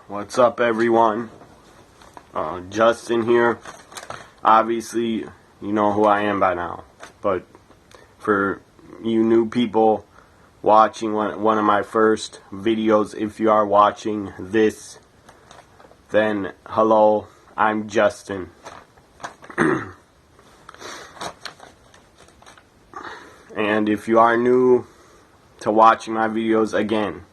What's up, everyone? Justin here. Obviously, you know who I am by now, but for you new people watching one of my first videos, if you are watching this, then hello, I'm Justin. And if you are new to watching my videos, again,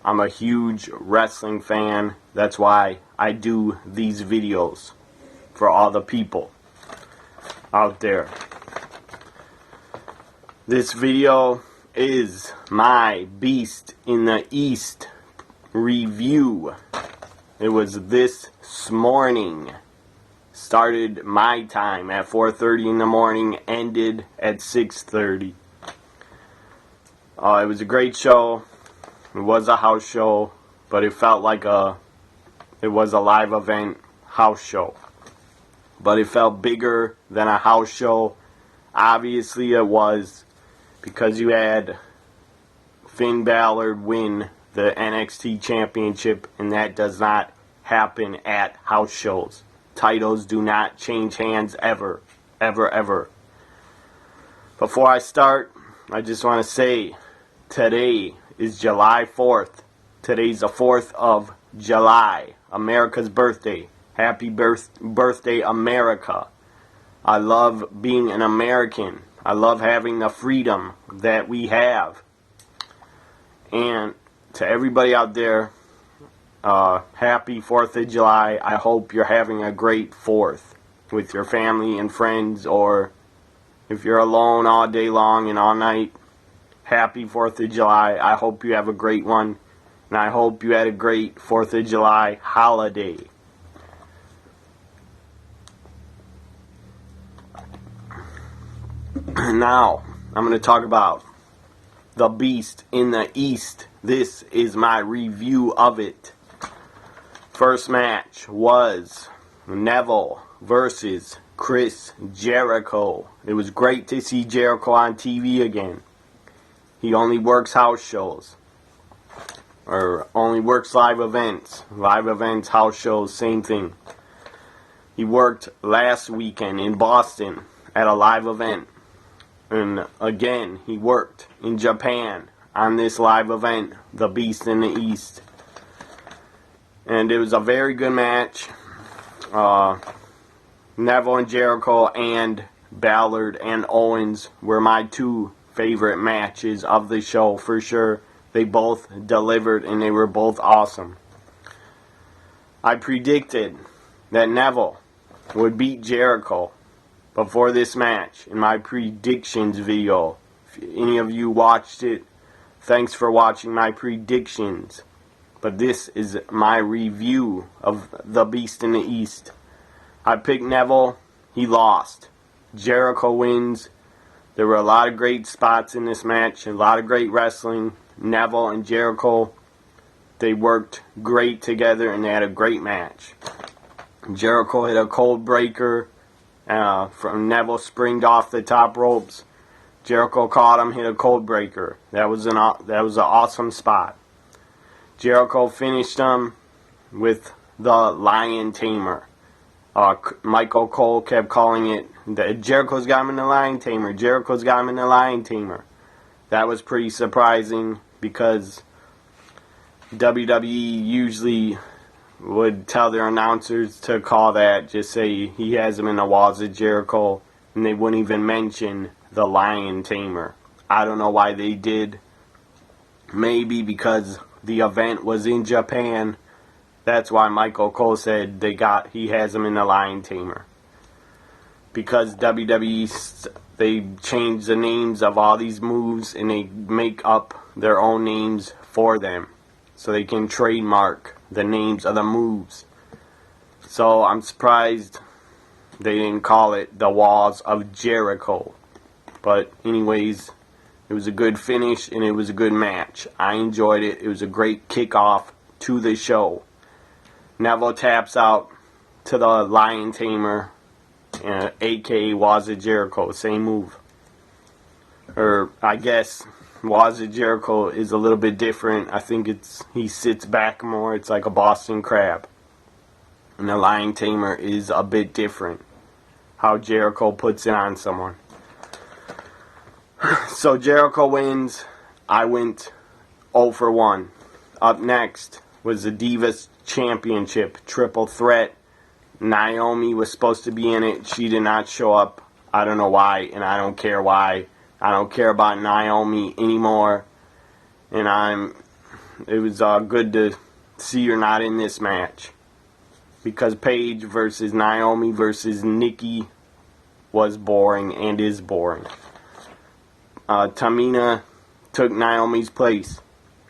I'm a huge wrestling fan. That's why I do these videos for all the people out there. This video is my Beast in the East review. It was this morning. Started my time at 4:30 in the morning, ended at 6:30. It was a great show. It was a house show, but it felt like it was a live event house show. But it felt bigger than a house show. Obviously it was, because you had Finn Balor win the NXT Championship, and that does not happen at house shows. Titles do not change hands ever, ever, ever. Before I start, I just want to say, today is July 4th. Today's the 4th of July, America's birthday. Happy birthday, America. I love being an American. I love having the freedom that we have. And to everybody out there, happy 4th of July. I hope you're having a great 4th with your family and friends, or if you're alone all day long and all night, happy 4th of July. I hope you have a great one, and I hope you had a great 4th of July holiday. Now, I'm going to talk about the Beast in the East. This is my review of it. First match was Neville versus Chris Jericho. It was great to see Jericho on TV again. He only works house shows, or only works live events. Live events, house shows, same thing. He worked last weekend in Boston at a live event. And again, he worked in Japan on this live event, The Beast in the East. And it was a very good match. Neville and Jericho and Balor and Owens were my two favorite matches of the show for sure. They both delivered and they were both awesome. I predicted that Neville would beat Jericho before this match in my predictions video. If any of you watched it, thanks for watching my predictions. But this is my review of the Beast in the East. I picked Neville. He lost. Jericho wins. There were a lot of great spots in this match, a lot of great wrestling. Neville and Jericho, they worked great together and they had a great match. Jericho hit a cold breaker from Neville, springed off the top ropes. Jericho caught him, hit a cold breaker. That was an awesome spot. Jericho finished him with the Lion Tamer. Michael Cole kept calling it, Jericho's got him in the Lion Tamer. Jericho's got him in the Lion Tamer. That was pretty surprising, because WWE usually would tell their announcers to call that, just say he has him in the walls of Jericho, and they wouldn't even mention the Lion Tamer. I don't know why they did. Maybe because the event was in Japan. That's why Michael Cole said he has him in the Lion Tamer. Because WWE, they change the names of all these moves and they make up their own names for them, so they can trademark the names of the moves. So I'm surprised they didn't call it the Walls of Jericho. But anyways, it was a good finish and it was a good match. I enjoyed it. It was a great kickoff to the show. Neville taps out to the Lion Tamer, aka Walls of Jericho. Same move. Or I guess Wazzy Jericho is a little bit different. I think he sits back more. It's like a Boston crab. And the Lion Tamer is a bit different. How Jericho puts it on someone. So Jericho wins. I went 0 for 1. Up next was the Divas Championship Triple Threat. Naomi was supposed to be in it. She did not show up. I don't know why, and I don't care why. I don't care about Naomi anymore. And it was good to see her not in this match. Because Paige versus Naomi versus Nikki was boring and is boring. Tamina took Naomi's place.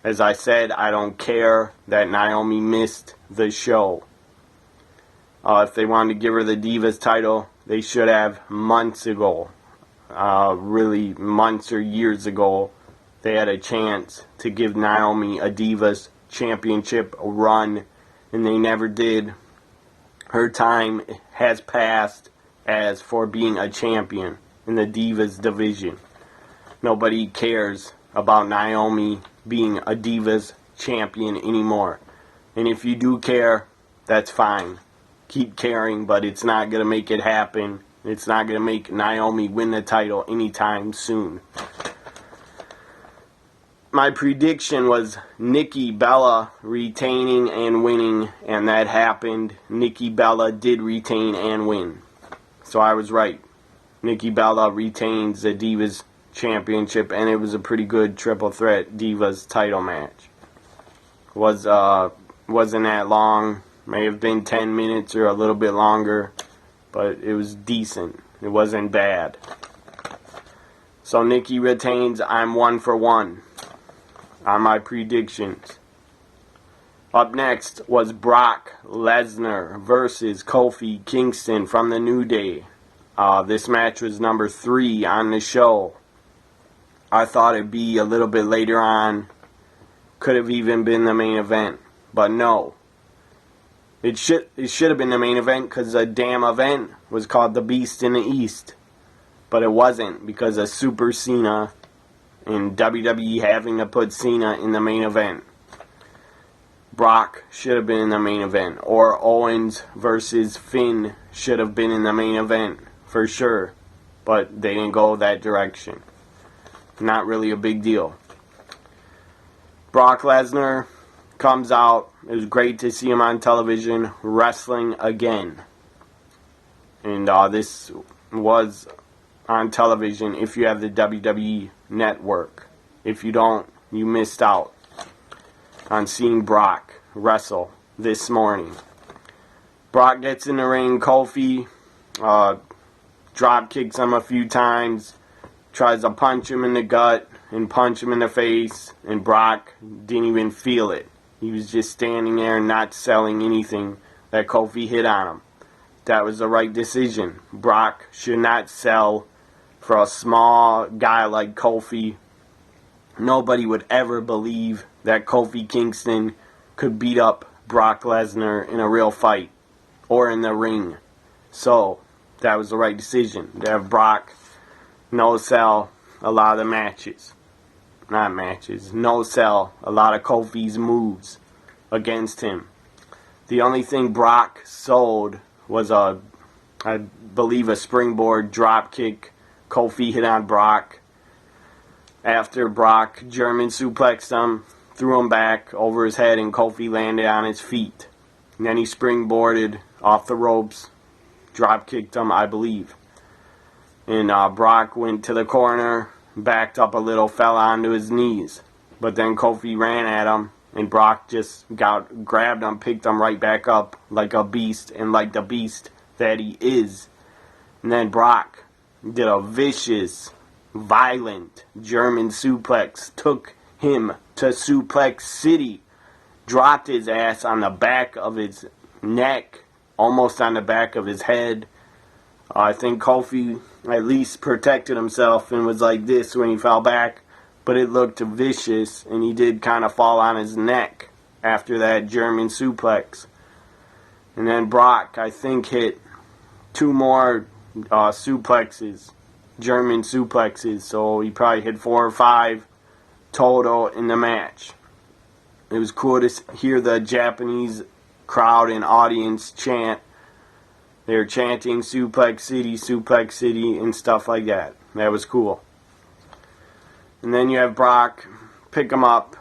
As I said, I don't care that Naomi missed the show. If they wanted to give her the Divas title, they should have months ago. Really months or years ago, they had a chance to give Naomi a Divas Championship run, and they never did. Her time has passed as for being a champion in the Divas division. Nobody cares about Naomi being a Divas champion anymore. And if you do care, that's fine. Keep caring, but it's not going to make it happen. It's not going to make Naomi win the title anytime soon. My prediction was Nikki Bella retaining and winning, and that happened. Nikki Bella did retain and win. So I was right. Nikki Bella retains the Divas Championship, and it was a pretty good triple threat Divas title match. Wasn't that long. May have been 10 minutes or a little bit longer, but it was decent. It wasn't bad. So Nikki retains. I'm 1 for 1 on my predictions. Up next was Brock Lesnar versus Kofi Kingston from the New Day. This match was number 3 on the show. I thought it'd be a little bit later on. Could have even been the main event. But no. It should have been the main event because the damn event was called The Beast in the East. But it wasn't because of Super Cena and WWE having to put Cena in the main event. Brock should have been in the main event. Or Owens versus Finn should have been in the main event for sure. But they didn't go that direction. Not really a big deal. Brock Lesnar comes out. It was great to see him on television wrestling again. And this was on television if you have the WWE network. If you don't, you missed out on seeing Brock wrestle this morning. Brock gets in the ring. Kofi drop kicks him a few times. Tries to punch him in the gut and punch him in the face, and Brock didn't even feel it. He was just standing there and not selling anything that Kofi hit on him. That was the right decision. Brock should not sell for a small guy like Kofi. Nobody would ever believe that Kofi Kingston could beat up Brock Lesnar in a real fight or in the ring. So, that was the right decision. To have Brock no sell a lot of the matches. Not matches. No sell a lot of Kofi's moves against him. The only thing Brock sold was I believe a springboard drop kick. Kofi hit on Brock. After Brock German suplexed him, threw him back over his head, and Kofi landed on his feet. And then he springboarded off the ropes, drop kicked him, I believe. And Brock went to the corner, backed up a little, fell onto his knees. But then Kofi ran at him, and Brock just grabbed him, picked him right back up like a beast, and like the beast that he is. And then Brock did a vicious, violent German suplex, took him to Suplex City, dropped his ass on the back of his neck, almost on the back of his head. I think Kofi at least protected himself and was like this when he fell back, but it looked vicious, and he did kind of fall on his neck after that German suplex. And then Brock, I think, hit 2 more suplexes, German suplexes, so he probably hit 4 or 5 total in the match. It was cool to hear the Japanese crowd and audience chant. They were chanting Suplex City, and stuff like that. That was cool. And then you have Brock pick him up,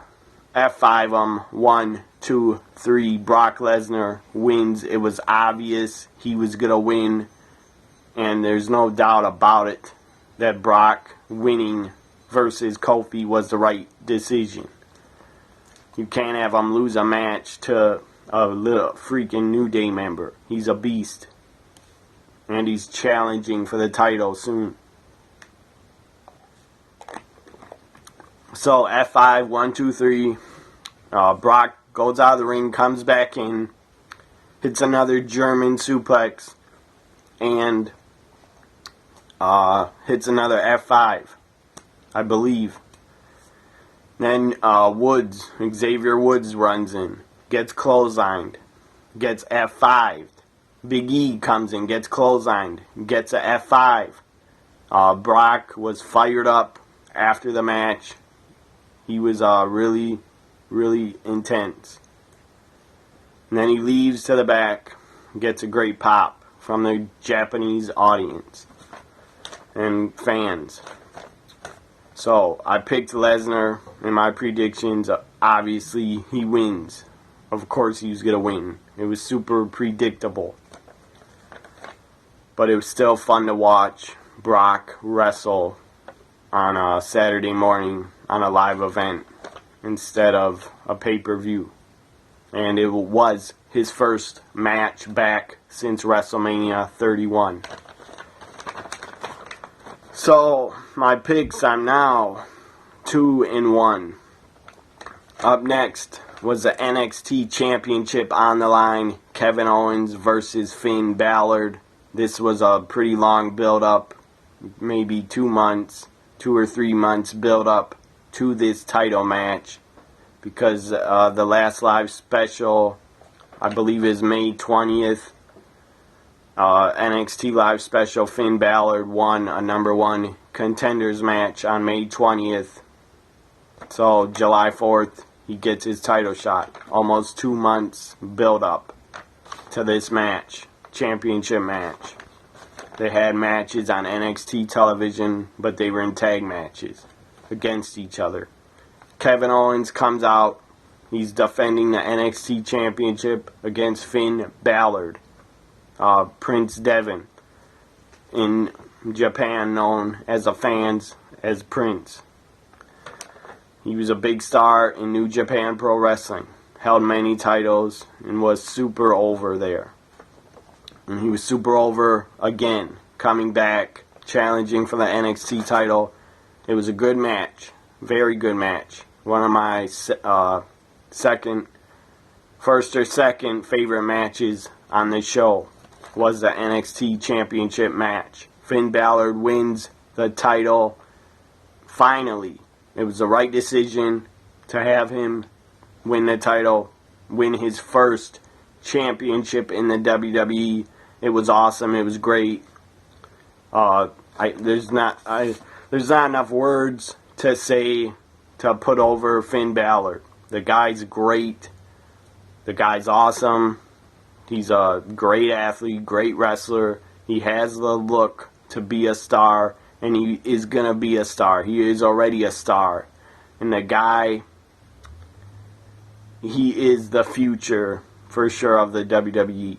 F5 him, 1, 2, 3. Brock Lesnar wins. It was obvious he was going to win, and there's no doubt about it that Brock winning versus Kofi was the right decision. You can't have him lose a match to a little freaking New Day member. He's a beast. And he's challenging for the title soon. So, F5, 1, 2, 3. Brock goes out of the ring, comes back in, hits another German suplex, and hits another F5, I believe. Then Xavier Woods runs in, gets clotheslined, gets F5'd. Big E comes in, gets clotheslined, gets a F5. Brock was fired up after the match. He was really, really intense. And then he leaves to the back, gets a great pop from the Japanese audience and fans. So, I picked Lesnar in my predictions. Obviously, he wins. Of course he was going to win. It was super predictable. But it was still fun to watch Brock wrestle on a Saturday morning on a live event instead of a pay-per-view. And it was his first match back since WrestleMania 31. So, my picks, I'm now 2-1. Up next was the NXT Championship on the line. Kevin Owens versus Finn Balor. This was a pretty long build-up. Maybe 2 months, 2 or 3 months build-up to this title match. Because the last live special, I believe, is May 20th. NXT Live Special, Finn Balor won a number 1 contenders match on May 20th. So, July 4th, he gets his title shot. Almost 2 months build up to this match. Championship match. They had matches on NXT television, but they were in tag matches against each other. Kevin Owens comes out. He's defending the NXT Championship against Finn Balor. Prince Devon, in Japan known as the fans as Prince. He was a big star in New Japan Pro Wrestling, held many titles, and was super over there. And he was super over again, coming back, challenging for the NXT title. It was a good match, very good match. One of my first or second favorite matches on this show was the NXT Championship match. Finn Balor wins the title finally. It was the right decision to have him win the title, win his first championship in the WWE. It was awesome. It was great. There's not enough words to say to put over Finn Balor. The guy's great. The guy's awesome. He's a great athlete, great wrestler. He has the look to be a star, and he is going to be a star. He is already a star. And the guy, he is the future, for sure, of the WWE.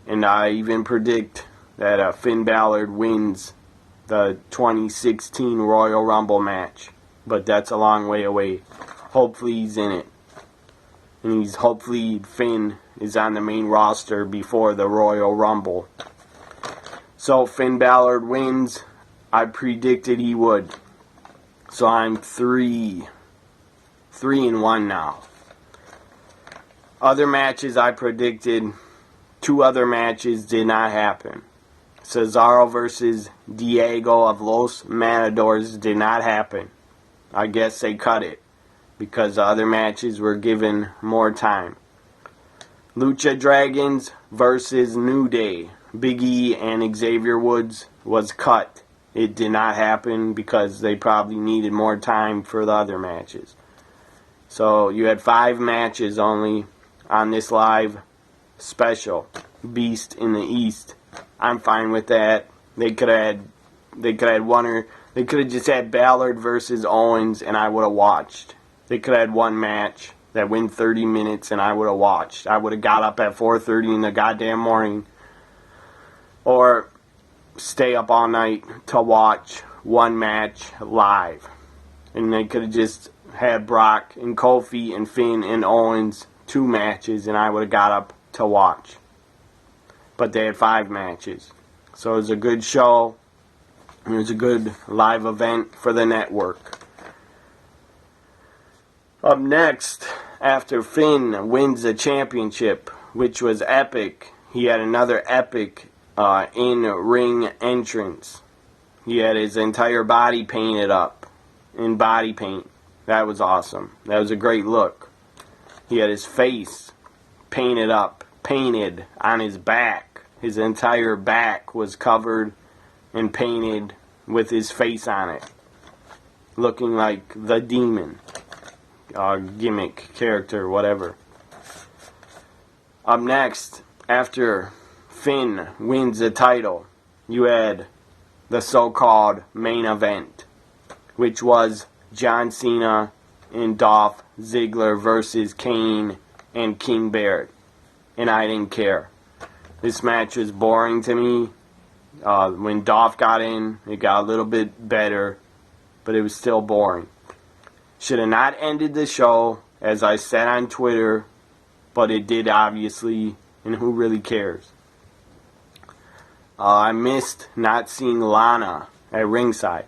And I even predict that Finn Balor wins the 2016 Royal Rumble match. But that's a long way away. Hopefully he's in it. And hopefully Finn is on the main roster before the Royal Rumble. So Finn Balor wins. I predicted he would. So I'm 3-1 now. Other matches I predicted. 2 other matches did not happen. Cesaro versus Diego of Los Matadors did not happen. I guess they cut it because the other matches were given more time. Lucha Dragons versus New Day. Big E and Xavier Woods was cut it did not happen because they probably needed more time for the other matches. So you had 5 matches only on this live special, Beast in the East. I'm fine with that. They could have just had Ballard versus Owens, and I would have watched. They could have had one match that went 30 minutes, and I would have watched. I would have got up at 4:30 in the goddamn morning, or stay up all night to watch one match live. And they could have just had Brock and Kofi and Finn and Owens 2 matches, and I would have got up to watch. But they had 5 matches. So it was a good show. It was a good live event for the network. Up next, after Finn wins the championship, which was epic, he had another epic in-ring entrance. He had his entire body painted up in body paint. That was awesome. That was a great look. He had his face painted up, painted on his back. His entire back was covered and painted with his face on it, looking like the demon, gimmick, character, whatever. Up next, after Finn wins the title, you had the so-called main event, which was John Cena and Dolph Ziggler versus Kane and King Barrett. And I didn't care. This match was boring to me. When Dolph got in, it got a little bit better, but it was still boring. Should have not ended the show, as I said on Twitter, but it did, obviously, and who really cares? I missed not seeing Lana at ringside.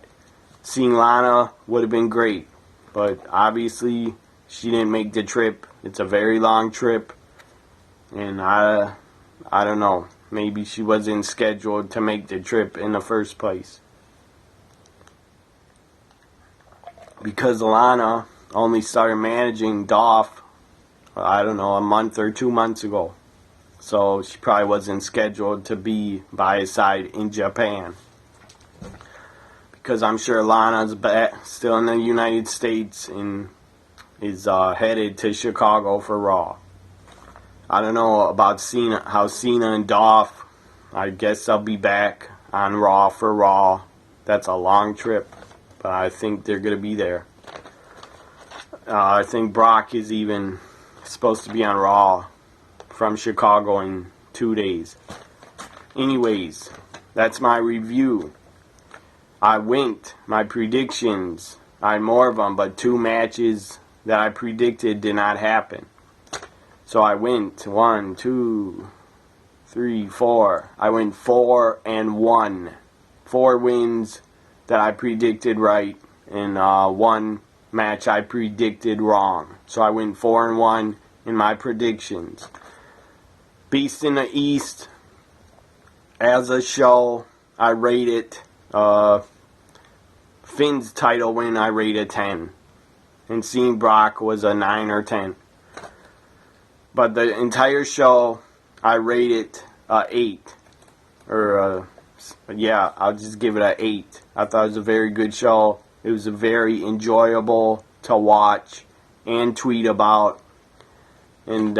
Seeing Lana would have been great, but obviously she didn't make the trip. It's a very long trip, and I don't know. Maybe she wasn't scheduled to make the trip in the first place. Because Lana only started managing Dolph, I don't know, a month or 2 months ago. So she probably wasn't scheduled to be by his side in Japan. Because I'm sure Lana's still in the United States and is headed to Chicago for Raw. I don't know about how Cena and Dolph, I guess they'll be back on Raw for Raw. That's a long trip, but I think they're going to be there. I think Brock is even supposed to be on Raw from Chicago in 2 days. Anyways, that's my review. I winked my predictions. I had more of them, but 2 matches that I predicted did not happen. So I went 1, 2, 3, 4. I went 4-1. 4 wins that I predicted right, and 1 match I predicted wrong. So I went 4-1 in my predictions. Beast in the East, as a show, I rate it. Finn's title win, I rate a 10. And seeing Brock was a 9 or 10. But the entire show, I rate it 8. Yeah, I'll just give it an 8. I thought it was a very good show. It was very enjoyable to watch and tweet about. And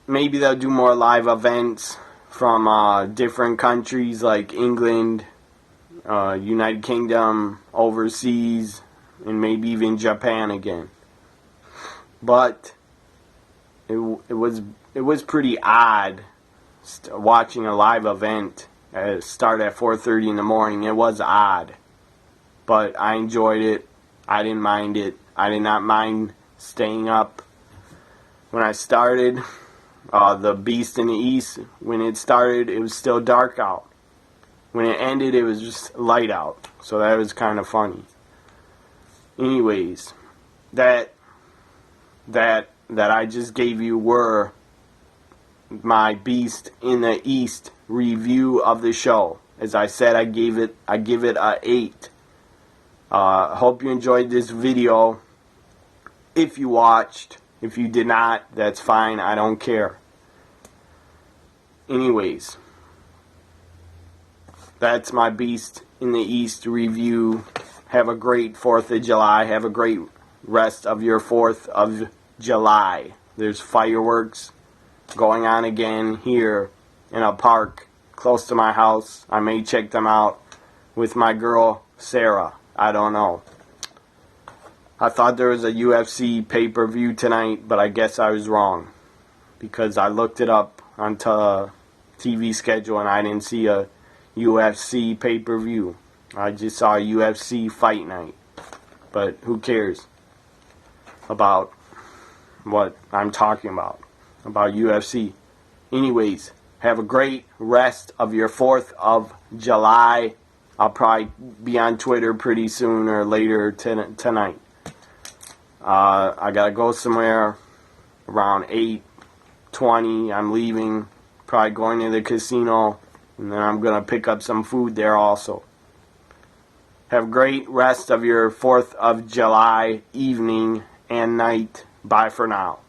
maybe they'll do more live events from different countries like England, United Kingdom, overseas, and maybe even Japan again. But it was pretty odd watching a live event start at 4:30 in the morning. It was odd, but I enjoyed it. I didn't mind it. I did not mind staying up. When I started the Beast in the East, when it started, it was still dark out. When it ended, it was just light out. So that was kind of funny. Anyways, that I just gave you were my Beast in the East review of the show. As I said, I give it a 8. Hope you enjoyed this video. If you watched, if you did not, that's fine. I don't care. Anyways, That's my Beast in the East review. Have a great 4th of July. Have a great rest of your 4th of July. There's fireworks going on again here in a park close to my house. I may check them out with my girl Sarah. I don't know. I thought there was a UFC pay-per-view tonight, but I guess I was wrong, because I looked it up on TV schedule and I didn't see a UFC pay-per-view. I just saw a UFC fight night. But who cares about what I'm talking about UFC. Anyways, have a great rest of your 4th of July. I'll probably be on Twitter pretty soon or later tonight. I gotta go somewhere around 8:20. I'm leaving, probably going to the casino, and then I'm gonna pick up some food there also. Have a great rest of your 4th of July evening and night. Bye for now.